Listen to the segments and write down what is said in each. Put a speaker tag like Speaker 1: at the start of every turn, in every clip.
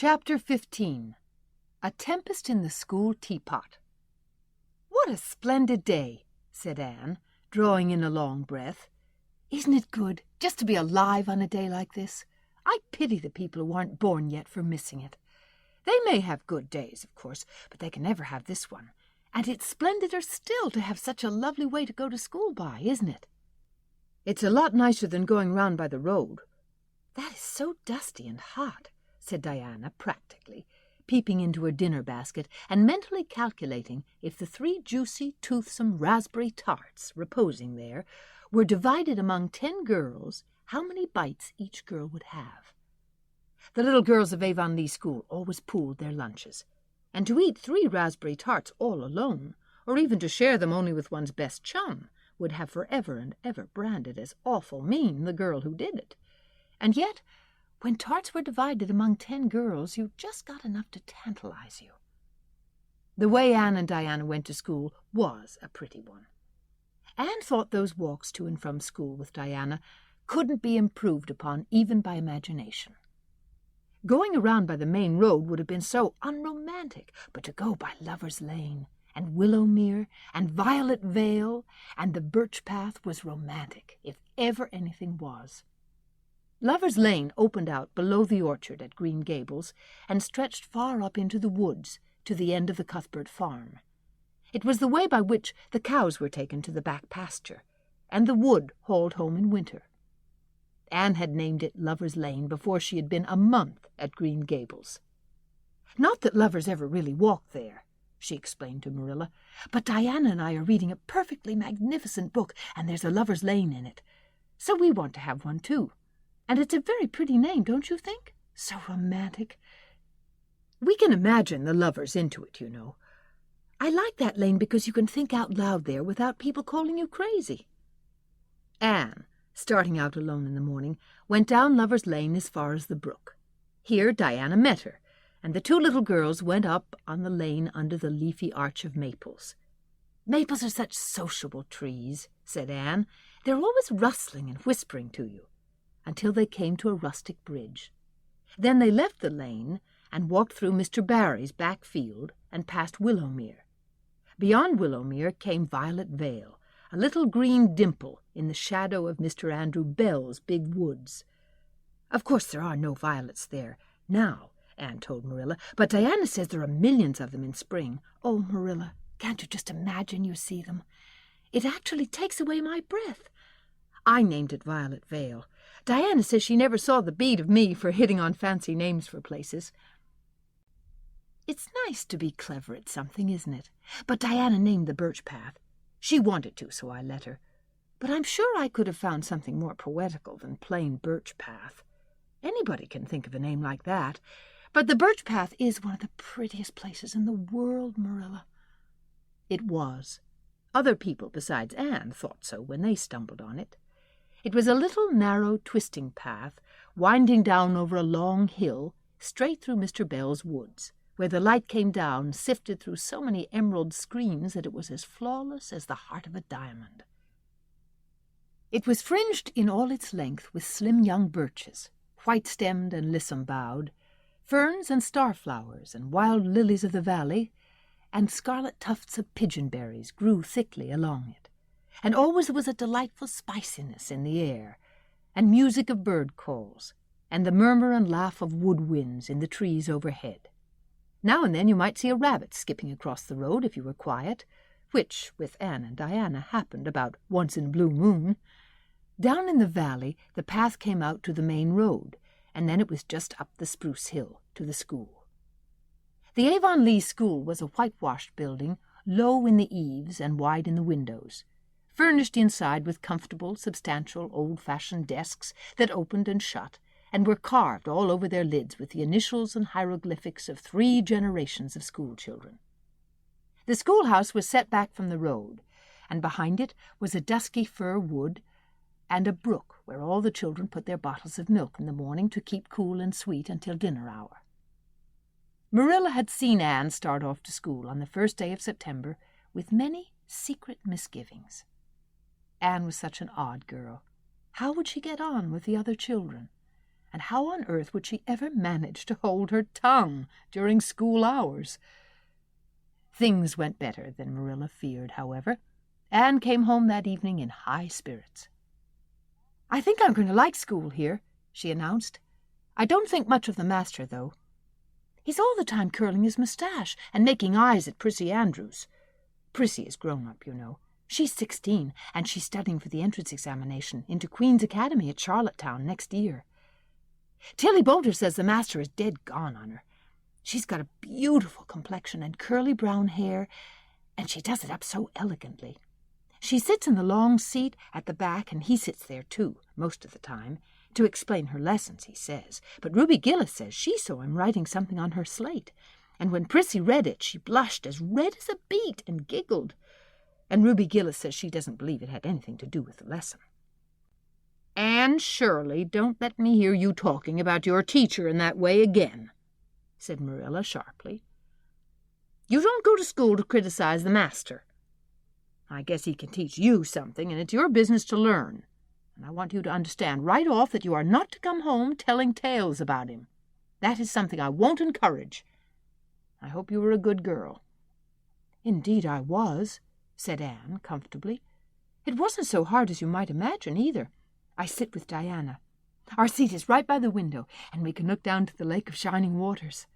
Speaker 1: Chapter 15. A Tempest in the School Teapot. "What a splendid day," said Anne, drawing in a long breath. "Isn't it good just to be alive on a day like this? I pity the people who aren't born yet for missing it. They may have good days, of course, but they can never have this one. And it's splendider still to have such a lovely way to go to school by, isn't it?" "It's a lot nicer than going round by the road." "That is so dusty and hot," said Diana practically, peeping into her dinner basket and mentally calculating if the 3 juicy, toothsome raspberry tarts reposing there were divided among 10 girls, how many bites each girl would have. The little girls of Avonlea School always pooled their lunches, and to eat 3 raspberry tarts all alone, or even to share them only with one's best chum, would have forever and ever branded as awful mean the girl who did it. And yet, when tarts were divided among 10 girls, you just got enough to tantalize you. The way Anne and Diana went to school was a pretty one. Anne thought those walks to and from school with Diana couldn't be improved upon even by imagination. Going around by the main road would have been so unromantic, but to go by Lover's Lane and Willowmere and Violet Vale and the Birch Path was romantic, if ever anything was. Lover's Lane opened out below the orchard at Green Gables and stretched far up into the woods to the end of the Cuthbert farm. It was the way by which the cows were taken to the back pasture, and the wood hauled home in winter. Anne had named it Lover's Lane before she had been a month at Green Gables. "Not that lovers ever really walk there," she explained to Marilla, "but Diana and I are reading a perfectly magnificent book, and there's a Lover's Lane in it. So we want to have one too. And it's a very pretty name, don't you think? So romantic. We can imagine the lovers into it, you know. I like that lane because you can think out loud there without people calling you crazy." Anne, starting out alone in the morning, went down Lover's Lane as far as the brook. Here Diana met her, and the 2 little girls went up on the lane under the leafy arch of maples. "Maples are such sociable trees," said Anne. "They're always rustling and whispering to you," until they came to a rustic bridge. Then they left the lane and walked through Mr. Barry's back field and past Willowmere. Beyond Willowmere came Violet Vale, a little green dimple in the shadow of Mr. Andrew Bell's big woods. "Of course there are no violets there now," Anne told Marilla, "but Diana says there are millions of them in spring. Oh, Marilla, can't you just imagine you see them? It actually takes away my breath. I named it Violet Vale. Diana says she never saw the beat of me for hitting on fancy names for places. It's nice to be clever at something, isn't it? But Diana named the Birch Path. She wanted to, so I let her. But I'm sure I could have found something more poetical than plain Birch Path. Anybody can think of a name like that. But the Birch Path is one of the prettiest places in the world, Marilla." It was. Other people besides Anne thought so when they stumbled on it. It was a little narrow twisting path winding down over a long hill straight through Mr. Bell's woods, where the light came down, sifted through so many emerald screens that it was as flawless as the heart of a diamond. It was fringed in all its length with slim young birches, white-stemmed and lissom-boughed, ferns and starflowers and wild lilies of the valley, and scarlet tufts of pigeonberries grew thickly along it. And always there was a delightful spiciness in the air, and music of bird calls, and the murmur and laugh of wood winds in the trees overhead. Now and then you might see a rabbit skipping across the road if you were quiet, which, with Anne and Diana, happened about once in a blue moon. Down in the valley the path came out to the main road, and then it was just up the spruce hill to the school. The Avonlea School was a whitewashed building, low in the eaves and wide in the windows, furnished inside with comfortable, substantial, old-fashioned desks that opened and shut, and were carved all over their lids with the initials and hieroglyphics of 3 generations of schoolchildren. The schoolhouse was set back from the road, and behind it was a dusky fir wood and a brook where all the children put their bottles of milk in the morning to keep cool and sweet until dinner hour. Marilla had seen Anne start off to school on the first day of September with many secret misgivings. Anne was such an odd girl. How would she get on with the other children? And how on earth would she ever manage to hold her tongue during school hours? Things went better than Marilla feared, however. Anne came home that evening in high spirits. "I think I'm going to like school here," she announced. "I don't think much of the master, though. He's all the time curling his moustache and making eyes at Prissy Andrews. Prissy is grown up, you know. She's 16, and she's studying for the entrance examination into Queen's Academy at Charlottetown next year. Tilly Boulter says the master is dead gone on her. She's got a beautiful complexion and curly brown hair, and she does it up so elegantly. She sits in the long seat at the back, and he sits there too, most of the time, to explain her lessons, he says. But Ruby Gillis says she saw him writing something on her slate, and when Prissy read it, she blushed as red as a beet and giggled. And Ruby Gillis says she doesn't believe it had anything to do with the lesson." "Anne Shirley, don't let me hear you talking about your teacher in that way again," said Marilla sharply. "You don't go to school to criticize the master. I guess he can teach you something, and it's your business to learn. And I want you to understand right off that you are not to come home telling tales about him. That is something I won't encourage. I hope you were a good girl." "Indeed I was," said Anne comfortably. "It wasn't so hard as you might imagine, either. I sit with Diana. Our seat is right by the window, and we can look down to the Lake of Shining Waters.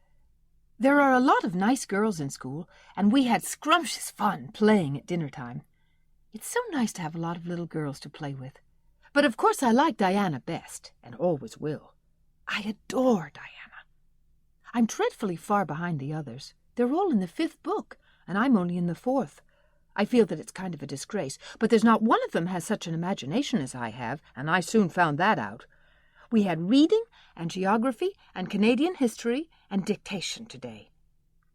Speaker 1: There are a lot of nice girls in school, and we had scrumptious fun playing at dinner time. It's so nice to have a lot of little girls to play with. But of course I like Diana best, and always will. I adore Diana. I'm dreadfully far behind the others. They're all in the 5th book, and I'm only in the 4th. I feel that it's kind of a disgrace, but there's not one of them has such an imagination as I have, and I soon found that out. We had reading and geography and Canadian history and dictation today.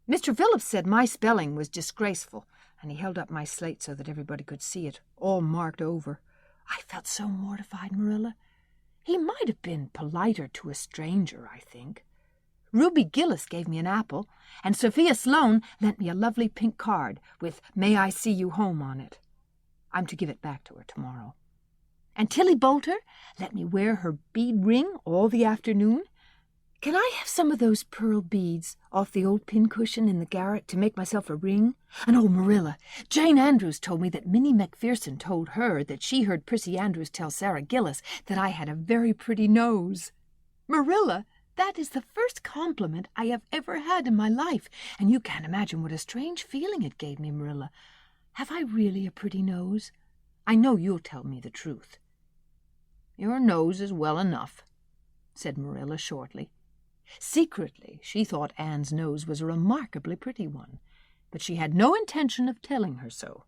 Speaker 1: Mr. Phillips said my spelling was disgraceful, and he held up my slate so that everybody could see it, all marked over. I felt so mortified, Marilla. He might have been politer to a stranger, I think. Ruby Gillis gave me an apple, and Sophia Sloane lent me a lovely pink card with "May I see you home" on it. I'm to give it back to her tomorrow. And Tilly Boulter let me wear her bead ring all the afternoon. Can I have some of those pearl beads off the old pincushion in the garret to make myself a ring? And oh, Marilla, Jane Andrews told me that Minnie Macpherson told her that she heard Prissy Andrews tell Sarah Gillis that I had a very pretty nose. Marilla, that is the first compliment I have ever had in my life, and you can't imagine what a strange feeling it gave me, Marilla. Have I really a pretty nose? I know you'll tell me the truth. "Your nose is well enough," said Marilla shortly. Secretly, she thought Anne's nose was a remarkably pretty one, but she had no intention of telling her so.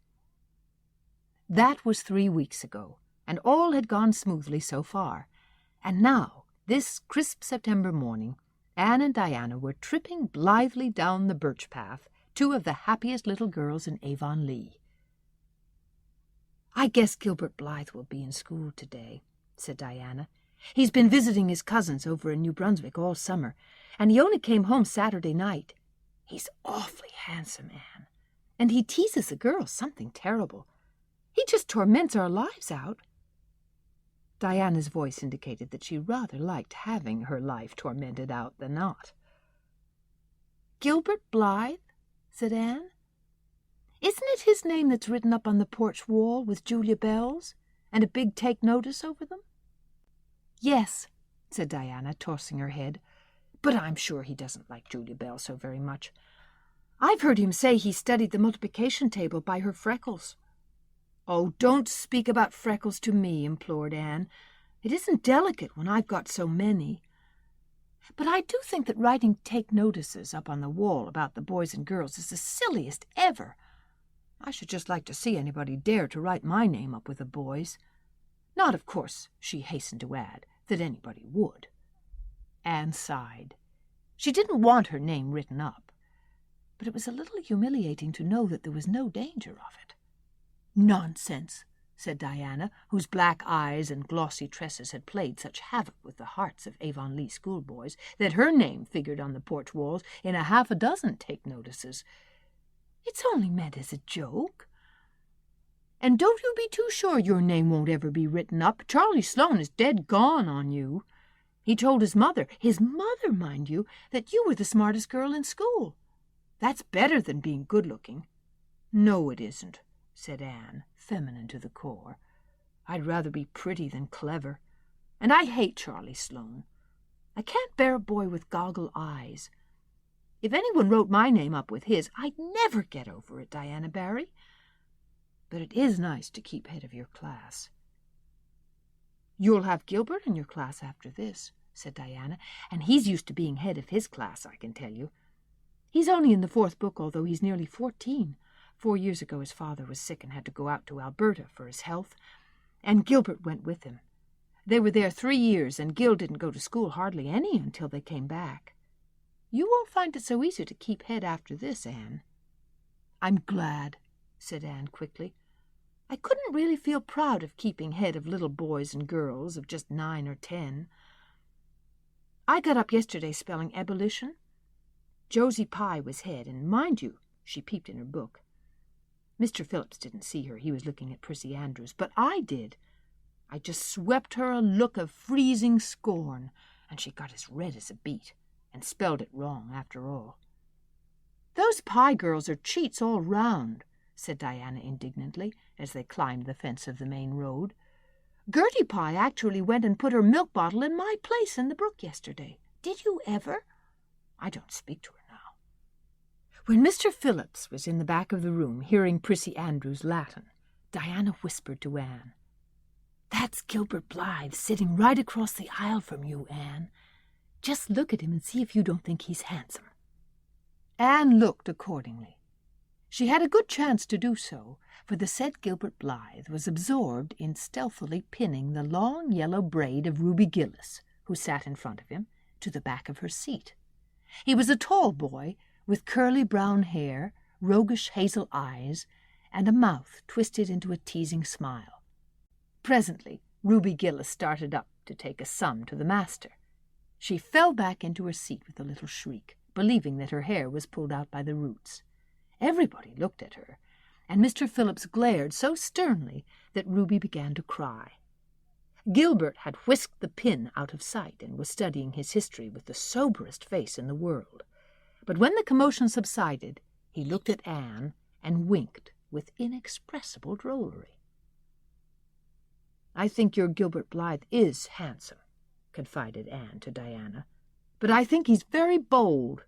Speaker 1: That was 3 weeks ago, and all had gone smoothly so far, and now, this crisp September morning, Anne and Diana were tripping blithely down the birch path, 2 of the happiest little girls in Avonlea. "I guess Gilbert Blythe will be in school today," said Diana. "He's been visiting his cousins over in New Brunswick all summer, and he only came home Saturday night. He's awfully handsome, Anne, and he teases the girls something terrible. He just torments our lives out." Diana's voice indicated that she rather liked having her life tormented out than not. "Gilbert Blythe?" said Anne. "Isn't it his name that's written up on the porch wall with Julia Bell's, and a big take notice over them?" "Yes," said Diana, tossing her head, "but I'm sure he doesn't like Julia Bell so very much. I've heard him say he studied the multiplication table by her freckles." "Oh, don't speak about freckles to me," implored Anne. "It isn't delicate when I've got so many. But I do think that writing take notices up on the wall about the boys and girls is the silliest ever. I should just like to see anybody dare to write my name up with the boys. Not, of course," she hastened to add, "that anybody would." Anne sighed. She didn't want her name written up, but it was a little humiliating to know that there was no danger of it. "Nonsense," said Diana, whose black eyes and glossy tresses had played such havoc with the hearts of Avonlea schoolboys that her name figured on the porch walls in a half a dozen take-notices. "It's only meant as a joke. And don't you be too sure your name won't ever be written up. Charlie Sloane is dead gone on you. He told his mother, mind you, that you were the smartest girl in school. That's better than being good-looking." "No, it isn't," said Anne, feminine to the core. "I'd rather be pretty than clever. And I hate Charlie Sloane. I can't bear a boy with goggle eyes. If anyone wrote my name up with his, I'd never get over it, Diana Barry. But it is nice to keep head of your class." "You'll have Gilbert in your class after this," said Diana, "and he's used to being head of his class, I can tell you. He's only in the 4th book, although he's nearly 14. 4 years ago his father was sick and had to go out to Alberta for his health, and Gilbert went with him. They were there 3 years, and Gil didn't go to school hardly any until they came back. You won't find it so easy to keep head after this, Anne." "I'm glad," said Anne quickly. "I couldn't really feel proud of keeping head of little boys and girls of just 9 or 10. I got up yesterday spelling ebullition. Josie Pye was head, and mind you, she peeped in her book. Mr. Phillips didn't see her. He was looking at Prissy Andrews, but I did. I just swept her a look of freezing scorn, and she got as red as a beet, and spelled it wrong after all." "Those Pye girls are cheats all round," said Diana indignantly, as they climbed the fence of the main road. "Gertie Pye actually went and put her milk bottle in my place in the brook yesterday. Did you ever? I don't speak to her now." When Mr. Phillips was in the back of the room hearing Prissy Andrews' Latin, Diana whispered to Anne, "That's Gilbert Blythe sitting right across the aisle from you, Anne. Just look at him and see if you don't think he's handsome." Anne looked accordingly. She had a good chance to do so, for the said Gilbert Blythe was absorbed in stealthily pinning the long yellow braid of Ruby Gillis, who sat in front of him, to the back of her seat. He was a tall boy, with curly brown hair, roguish hazel eyes, and a mouth twisted into a teasing smile. Presently, Ruby Gillis started up to take a sum to the master. She fell back into her seat with a little shriek, believing that her hair was pulled out by the roots. Everybody looked at her, and Mr. Phillips glared so sternly that Ruby began to cry. Gilbert had whisked the pin out of sight and was studying his history with the soberest face in the world. But when the commotion subsided, he looked at Anne and winked with inexpressible drollery. "I think your Gilbert Blythe is handsome," confided Anne to Diana, "but I think he's very bold.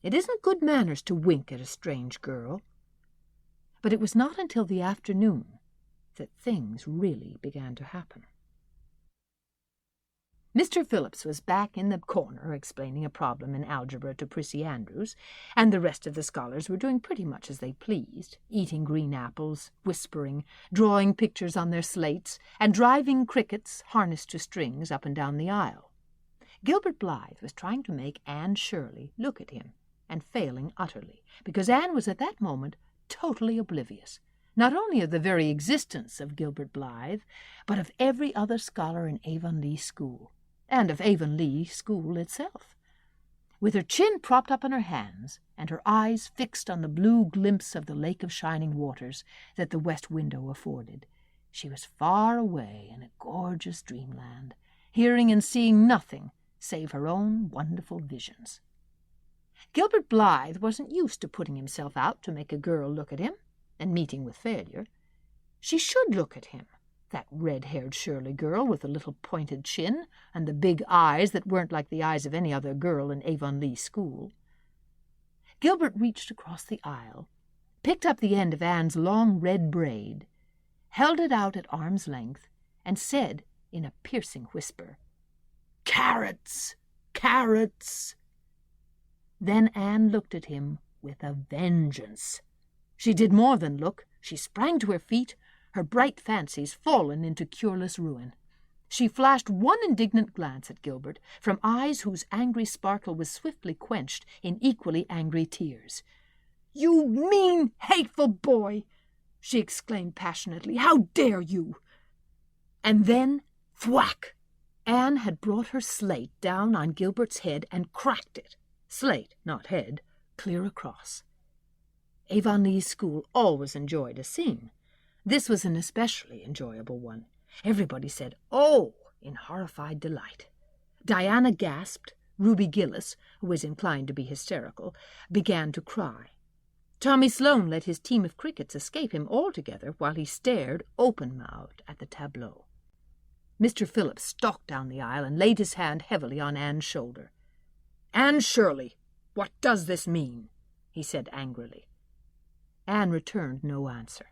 Speaker 1: It isn't good manners to wink at a strange girl." But it was not until the afternoon that things really began to happen. Mr. Phillips was back in the corner explaining a problem in algebra to Prissy Andrews, and the rest of the scholars were doing pretty much as they pleased, eating green apples, whispering, drawing pictures on their slates, and driving crickets, harnessed to strings, up and down the aisle. Gilbert Blythe was trying to make Anne Shirley look at him, and failing utterly, because Anne was at that moment totally oblivious, not only of the very existence of Gilbert Blythe, but of every other scholar in Avonlea School, and of Avonlea School itself. With her chin propped up in her hands, and her eyes fixed on the blue glimpse of the lake of shining waters that the west window afforded, she was far away in a gorgeous dreamland, hearing and seeing nothing save her own wonderful visions. Gilbert Blythe wasn't used to putting himself out to make a girl look at him, and meeting with failure. She should look at him, that red-haired Shirley girl with the little pointed chin and the big eyes that weren't like the eyes of any other girl in Avonlea School. Gilbert reached across the aisle, picked up the end of Anne's long red braid, held it out at arm's length, and said in a piercing whisper, "Carrots! Carrots!" Then Anne looked at him with a vengeance. She did more than look. She sprang to her feet, her bright fancies fallen into cureless ruin. She flashed one indignant glance at Gilbert from eyes whose angry sparkle was swiftly quenched in equally angry tears. "You mean, hateful boy!" she exclaimed passionately. "How dare you!" And then, thwack! Anne had brought her slate down on Gilbert's head and cracked it, slate, not head, clear across. Avonlea School always enjoyed a scene. This was an especially enjoyable one. Everybody said, "Oh!" in horrified delight. Diana gasped. Ruby Gillis, who was inclined to be hysterical, began to cry. Tommy Sloane let his team of crickets escape him altogether while he stared open-mouthed at the tableau. Mr. Phillips stalked down the aisle and laid his hand heavily on Anne's shoulder. "Anne Shirley, what does this mean?" he said angrily. Anne returned no answer.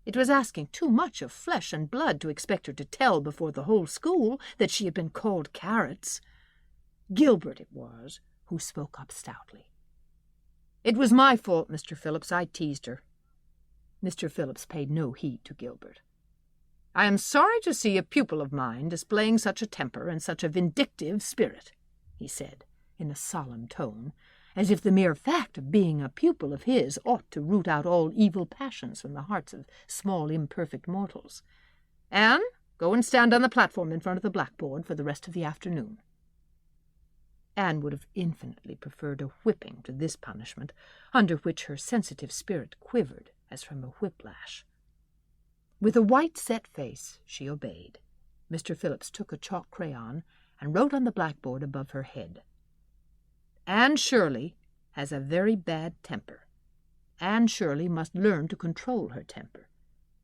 Speaker 1: It was asking too much of flesh and blood to expect her to tell before the whole school that she had been called carrots. Gilbert it was who spoke up stoutly. "It was my fault, Mr. Phillips. I teased her." Mr. Phillips paid no heed to Gilbert. "I am sorry to see a pupil of mine displaying such a temper and such a vindictive spirit," he said, in a solemn tone, as if the mere fact of being a pupil of his ought to root out all evil passions from the hearts of small imperfect mortals. "Anne, go and stand on the platform in front of the blackboard for the rest of the afternoon." Anne would have infinitely preferred a whipping to this punishment, under which her sensitive spirit quivered as from a whiplash. With a white set face she obeyed. Mr. Phillips took a chalk crayon and wrote on the blackboard above her head, "Anne Shirley has a very bad temper. Anne Shirley must learn to control her temper,"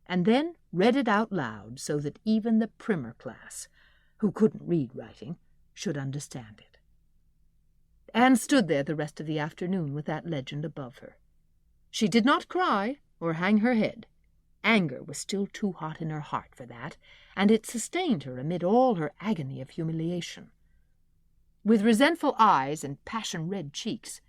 Speaker 1: and then read it out loud so that even the primer class, who couldn't read writing, should understand it. Anne stood there the rest of the afternoon with that legend above her. She did not cry or hang her head. Anger was still too hot in her heart for that, and it sustained her amid all her agony of humiliation. With resentful eyes and passion-red cheeks,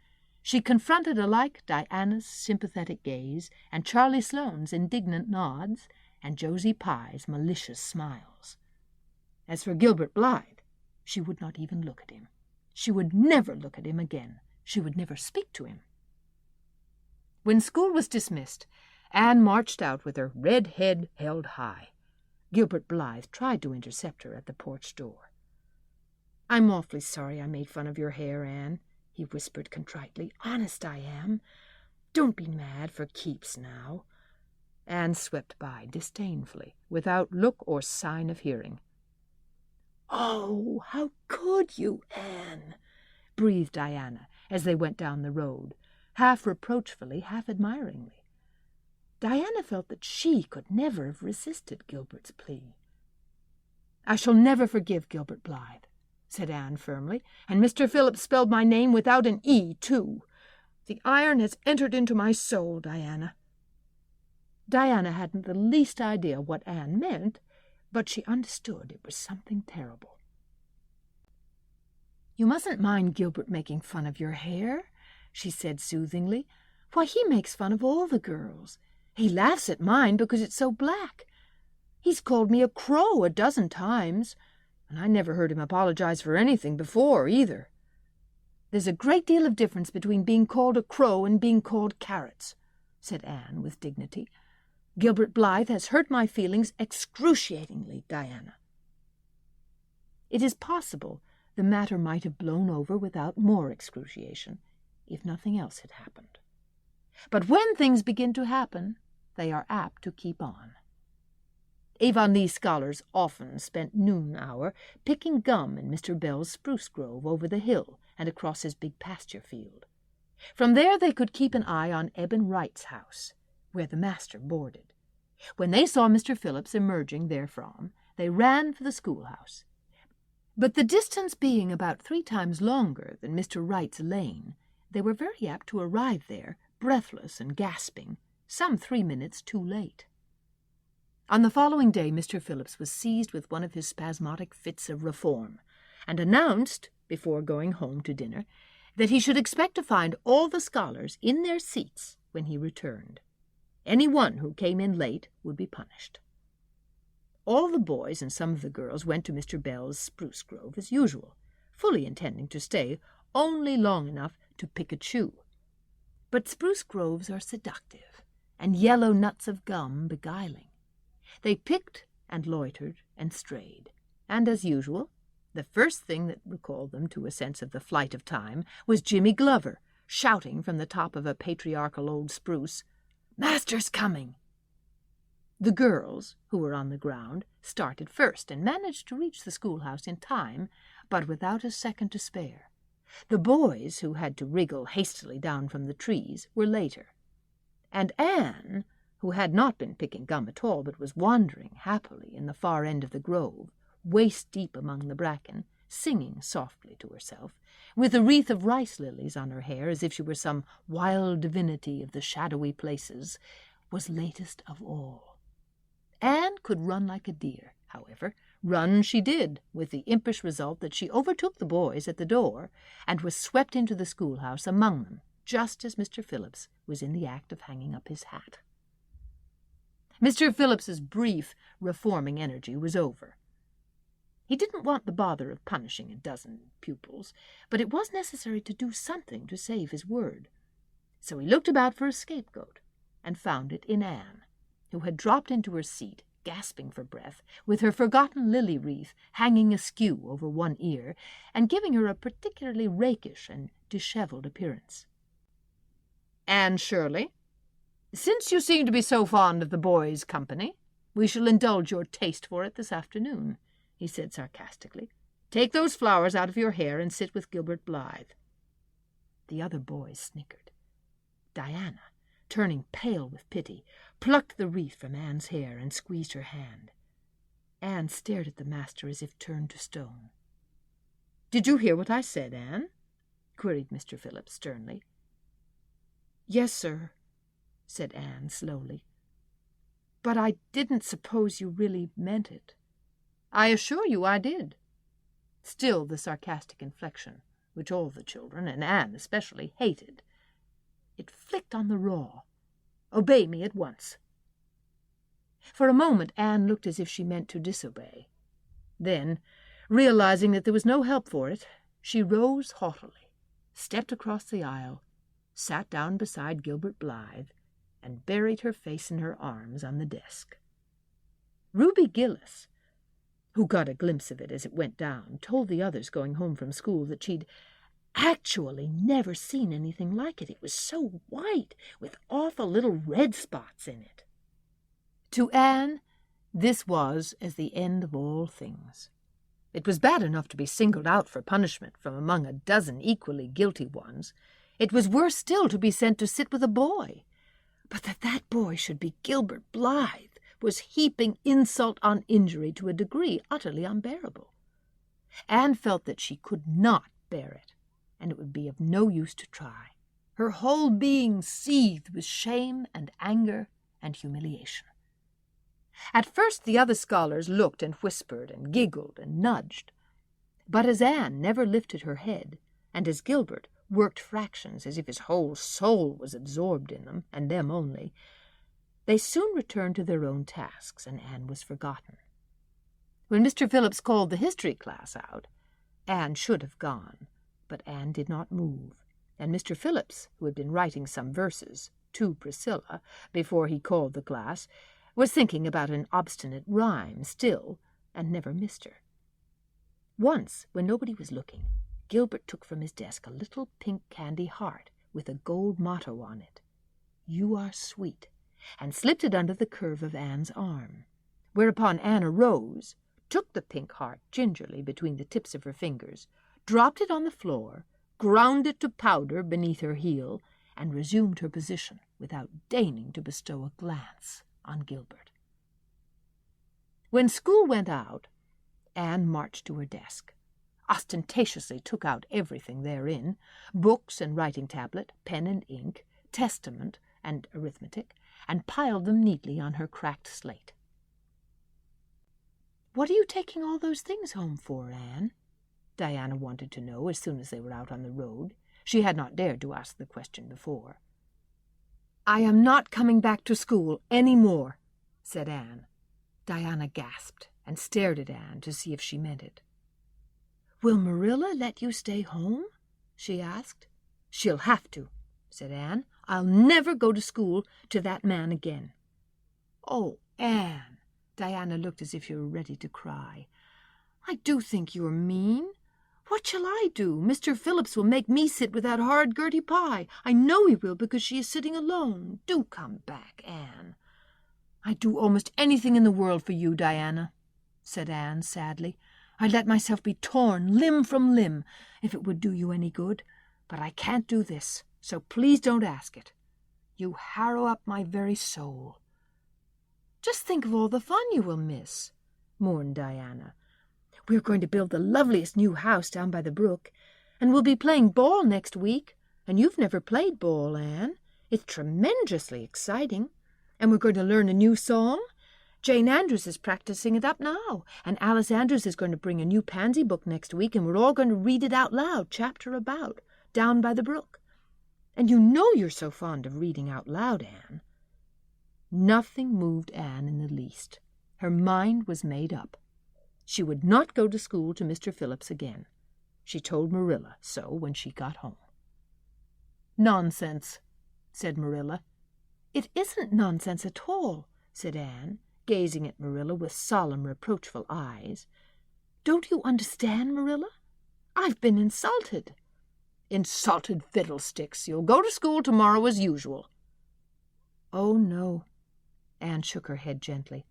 Speaker 1: she confronted alike Diana's sympathetic gaze and Charlie Sloane's indignant nods and Josie Pye's malicious smiles. As for Gilbert Blythe, she would not even look at him. She would never look at him again. She would never speak to him. When school was dismissed, Anne marched out with her red head held high. Gilbert Blythe tried to intercept her at the porch door. "I'm awfully sorry I made fun of your hair, Anne," he whispered contritely. "Honest I am. Don't be mad for keeps now." Anne swept by disdainfully, without look or sign of hearing. "Oh, how could you, Anne?" breathed Diana as they went down the road, half reproachfully, half admiringly. Diana felt that she could never have resisted Gilbert's plea. "I shall never forgive Gilbert Blythe," said Anne firmly, "and Mr. Phillips spelled my name without an E, too. The iron has entered into my soul, Diana." Diana hadn't the least idea what Anne meant, but she understood it was something terrible. "You mustn't mind Gilbert making fun of your hair," she said soothingly. "Why, he makes fun of all the girls. He laughs at mine because it's so black. He's called me a crow a dozen times, and I never heard him apologize for anything before, either. There's a great deal of difference between being called a crow and being called carrots," said Anne with dignity. "Gilbert Blythe has hurt my feelings excruciatingly, Diana." It is possible the matter might have blown over without more excruciation, if nothing else had happened. But when things begin to happen, they are apt to keep on. Avonlea scholars often spent noon hour picking gum in Mr. Bell's spruce grove over the hill and across his big pasture field. From there they could keep an eye on Eben Wright's house, where the master boarded. When they saw Mr. Phillips emerging therefrom, they ran for the schoolhouse. But the distance being about 3 times longer than Mr. Wright's lane, they were very apt to arrive there, breathless and gasping, some 3 minutes too late. On the following day Mr. Phillips was seized with one of his spasmodic fits of reform, and announced, before going home to dinner, that he should expect to find all the scholars in their seats when he returned. Any one who came in late would be punished. All the boys and some of the girls went to Mr. Bell's spruce grove as usual, fully intending to stay only long enough to pick a chew. But spruce groves are seductive, and yellow nuts of gum beguiling. They picked and loitered and strayed, and as usual, the first thing that recalled them to a sense of the flight of time was Jimmy Glover, shouting from the top of a patriarchal old spruce, "Master's coming!" The girls, who were on the ground, started first and managed to reach the schoolhouse in time, but without a second to spare. The boys, who had to wriggle hastily down from the trees, were later. And Anne, who had not been picking gum at all, but was wandering happily in the far end of the grove, waist-deep among the bracken, singing softly to herself, with a wreath of rice-lilies on her hair as if she were some wild divinity of the shadowy places, was latest of all. Anne could run like a deer, however. Run she did, with the impish result that she overtook the boys at the door and was swept into the schoolhouse among them, just as Mr. Phillips was in the act of hanging up his hat. Mr. Phillips's brief reforming energy was over. He didn't want the bother of punishing a dozen pupils, but it was necessary to do something to save his word. So he looked about for a scapegoat, and found it in Anne, who had dropped into her seat, gasping for breath, with her forgotten lily wreath hanging askew over one ear, and giving her a particularly rakish and dishevelled appearance. "Anne Shirley, since you seem to be so fond of the boys' company, we shall indulge your taste for it this afternoon," he said sarcastically. "Take those flowers out of your hair and sit with Gilbert Blythe." The other boys snickered. Diana, turning pale with pity, plucked the wreath from Anne's hair and squeezed her hand. Anne stared at the master as if turned to stone. "Did you hear what I said, Anne?" queried Mr. Phillips sternly. "Yes, sir," said Anne slowly. "But I didn't suppose you really meant it." "I assure you I did." Still the sarcastic inflection, which all the children, and Anne especially, hated. It flicked on the raw. "Obey me at once." For a moment Anne looked as if she meant to disobey. Then, realizing that there was no help for it, she rose haughtily, stepped across the aisle, sat down beside Gilbert Blythe, and buried her face in her arms on the desk. Ruby Gillis, who got a glimpse of it as it went down, told the others going home from school that she'd actually never seen anything like it. It was so white, with awful little red spots in it. To Anne, this was as the end of all things. It was bad enough to be singled out for punishment from among a dozen equally guilty ones. It was worse still to be sent to sit with a boy. But that boy should be Gilbert Blythe was heaping insult on injury to a degree utterly unbearable. Anne felt that she could not bear it, and it would be of no use to try. Her whole being seethed with shame and anger and humiliation. At first the other scholars looked and whispered and giggled and nudged. But as Anne never lifted her head, and as Gilbert worked fractions as if his whole soul was absorbed in them, and them only, they soon returned to their own tasks, and Anne was forgotten. When Mr. Phillips called the history class out, Anne should have gone, but Anne did not move, and Mr. Phillips, who had been writing some verses to Priscilla before he called the class, was thinking about an obstinate rhyme still, and never missed her. Once, when nobody was looking, Gilbert took from his desk a little pink candy heart with a gold motto on it, "You are sweet," and slipped it under the curve of Anne's arm, whereupon Anne arose, took the pink heart gingerly between the tips of her fingers, dropped it on the floor, ground it to powder beneath her heel, and resumed her position without deigning to bestow a glance on Gilbert. When school went out, Anne marched to her desk, ostentatiously took out everything therein, books and writing tablet, pen and ink, testament and arithmetic, and piled them neatly on her cracked slate. "What are you taking all those things home for, Anne?" Diana wanted to know as soon as they were out on the road. She had not dared to ask the question before. "I am not coming back to school any more," said Anne. Diana gasped and stared at Anne to see if she meant it. "Will Marilla let you stay home?" she asked. "She'll have to," said Anne. "I'll never go to school to that man again." "Oh, Anne," Diana looked as if she were ready to cry. "I do think you're mean. What shall I do? Mr. Phillips will make me sit with that horrid Gertie Pye. I know he will, because she is sitting alone. Do come back, Anne." "I'd do almost anything in the world for you, Diana," said Anne sadly. I'd let myself be torn limb from limb if it would do you any good, but I can't do this, so please don't ask it. You harrow up my very soul." "Just think of all the fun you will miss," mourned Diana. "We're going to build the loveliest new house down by the brook, and we'll be playing ball next week, and you've never played ball, Anne. It's tremendously exciting, and we're going to learn a new song. Jane Andrews is practicing it up now, and Alice Andrews is going to bring a new pansy book next week, and we're all going to read it out loud, chapter about, down by the brook. And you know you're so fond of reading out loud, Anne." Nothing moved Anne in the least. Her mind was made up. She would not go to school to Mr. Phillips again. She told Marilla so when she got home. "Nonsense," said Marilla. "It isn't nonsense at all," said Anne, gazing at Marilla with solemn, reproachful eyes. "Don't you understand, Marilla? I've been insulted." "Insulted fiddlesticks! You'll go to school tomorrow as usual." "Oh, no." Anne shook her head gently.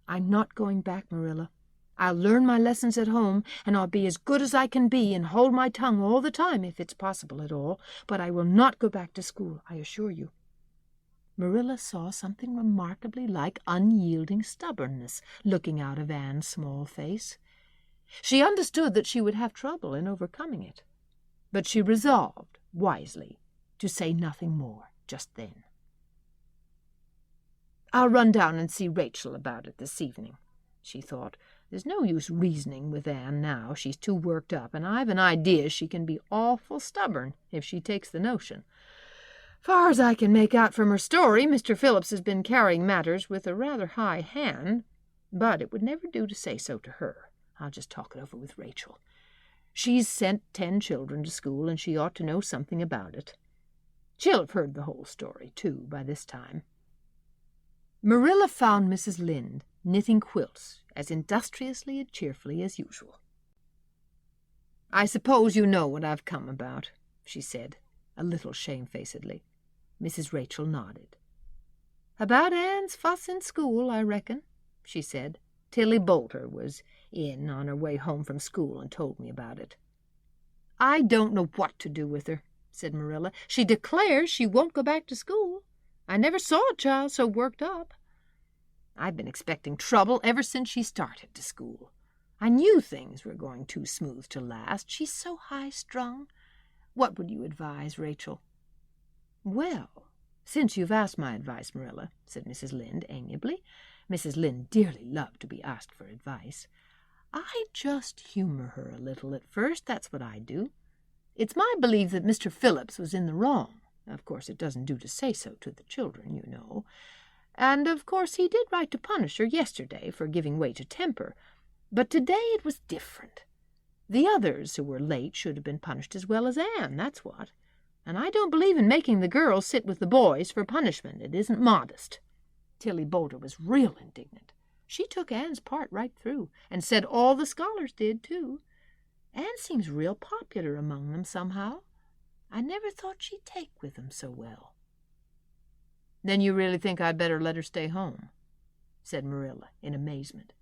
Speaker 1: "I'm not going back, Marilla. I'll learn my lessons at home, and I'll be as good as I can be and hold my tongue all the time if it's possible at all, but I will not go back to school, I assure you." Marilla saw something remarkably like unyielding stubbornness looking out of Anne's small face. She understood that she would have trouble in overcoming it, but she resolved, wisely, to say nothing more just then. "I'll run down and see Rachel about it this evening," she thought. "There's no use reasoning with Anne now. She's too worked up, and I've an idea she can be awful stubborn if she takes the notion. Far as I can make out from her story, Mr. Phillips has been carrying matters with a rather high hand, but it would never do to say so to her. I'll just talk it over with Rachel. She's sent 10 children to school, and she ought to know something about it. She'll have heard the whole story, too, by this time." Marilla found Mrs. Lynde knitting quilts as industriously and cheerfully as usual. "I suppose you know what I've come about," she said, a little shamefacedly. Mrs. Rachel nodded. "About Anne's fuss in school, I reckon," she said. "Tilly Boulter was in on her way home from school and told me about it." "I don't know what to do with her," said Marilla. "She declares she won't go back to school. I never saw a child so worked up. I've been expecting trouble ever since she started to school. I knew things were going too smooth to last. She's so high-strung. What would you advise, Rachel?" "Well, since you've asked my advice, Marilla," said Mrs. Lynde amiably. Mrs. Lynde dearly loved to be asked for advice. "I just humor her a little at first, that's what I do. It's my belief that Mr. Phillips was in the wrong. Of course, it doesn't do to say so to the children, you know. And, of course, he did right to punish her yesterday for giving way to temper. But today it was different. The others who were late should have been punished as well as Anne, that's what. And I don't believe in making the girls sit with the boys for punishment. It isn't modest." Tilly Boulter was real indignant. She took Anne's part right through, and said all the scholars did, too. Anne seems real popular among them somehow. I never thought she'd take with them so well." "Then you really think I'd better let her stay home?" said Marilla in amazement.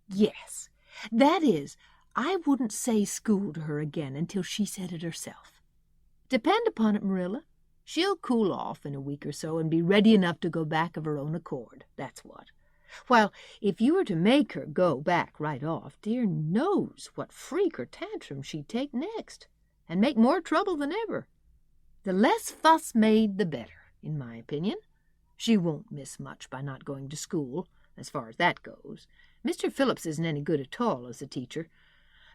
Speaker 1: "Yes. That is, I wouldn't say school to her again until she said it herself. Depend upon it, Marilla, she'll cool off in a week or so and be ready enough to go back of her own accord, that's what. While if you were to make her go back right off, dear knows what freak or tantrum she'd take next, and make more trouble than ever. The less fuss made, the better, in my opinion. She won't miss much by not going to school, as far as that goes. Mr. Phillips isn't any good at all as a teacher.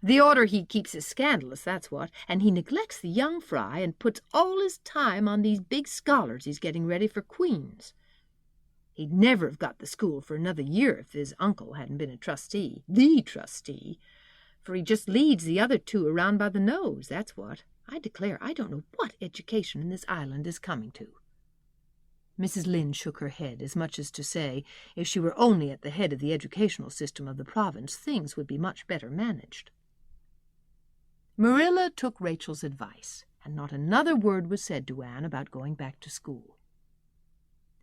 Speaker 1: The order he keeps is scandalous, that's what, and he neglects the young fry and puts all his time on these big scholars he's getting ready for Queen's. He'd never have got the school for another year if his uncle hadn't been a trustee, the trustee, for he just leads the other two around by the nose, that's what. I declare I don't know what education in this island is coming to." Mrs. Lynde shook her head, as much as to say, if she were only at the head of the educational system of the province, things would be much better managed. Marilla took Rachel's advice, and not another word was said to Anne about going back to school.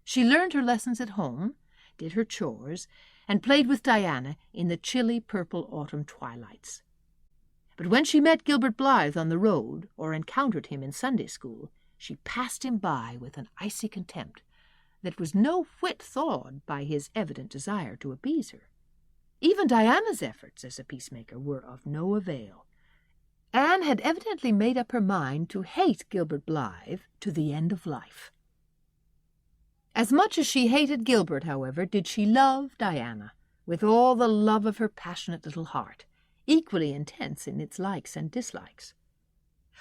Speaker 1: She learned her lessons at home, did her chores, and played with Diana in the chilly purple autumn twilights. But when she met Gilbert Blythe on the road or encountered him in Sunday school, she passed him by with an icy contempt that was no whit thawed by his evident desire to appease her. Even Diana's efforts as a peacemaker were of no avail. Anne had evidently made up her mind to hate Gilbert Blythe to the end of life. As much as she hated Gilbert, however, did she love Diana, with all the love of her passionate little heart, equally intense in its likes and dislikes.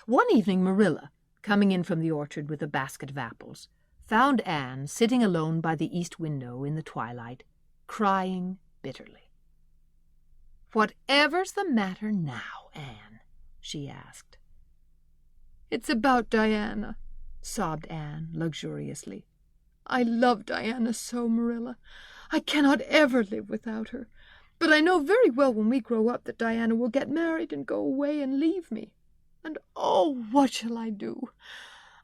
Speaker 1: One evening Marilla, coming in from the orchard with a basket of apples, found Anne sitting alone by the east window in the twilight, crying bitterly. "Whatever's the matter now, Anne?" she asked. "It's about Diana," sobbed Anne luxuriously. "I love Diana so, Marilla. I cannot ever live without her. But I know very well when we grow up that Diana will get married and go away and leave me. And oh, what shall I do?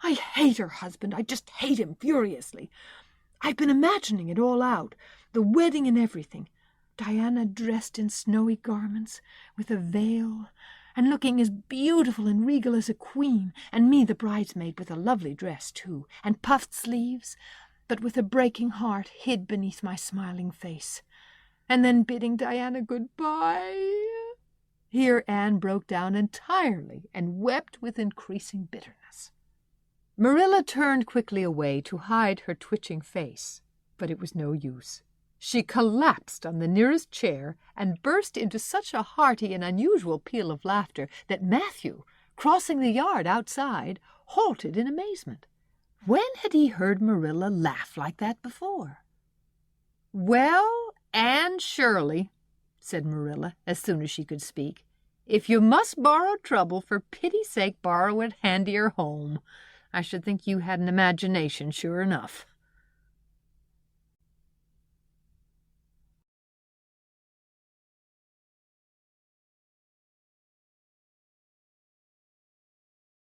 Speaker 1: I hate her husband. I just hate him furiously. I've been imagining it all out, the wedding and everything. Diana dressed in snowy garments, with a veil, and looking as beautiful and regal as a queen, and me the bridesmaid with a lovely dress, too, and puffed sleeves, but with a breaking heart hid beneath my smiling face. And then bidding Diana goodbye." Here Anne broke down entirely and wept with increasing bitterness. Marilla turned quickly away to hide her twitching face, but it was no use. She collapsed on the nearest chair and burst into such a hearty and unusual peal of laughter that Matthew, crossing the yard outside, halted in amazement. When had he heard Marilla laugh like that before? "Well, Anne Shirley," said Marilla as soon as she could speak, "if you must borrow trouble, for pity's sake borrow it handier home. I should think you had an imagination, sure enough."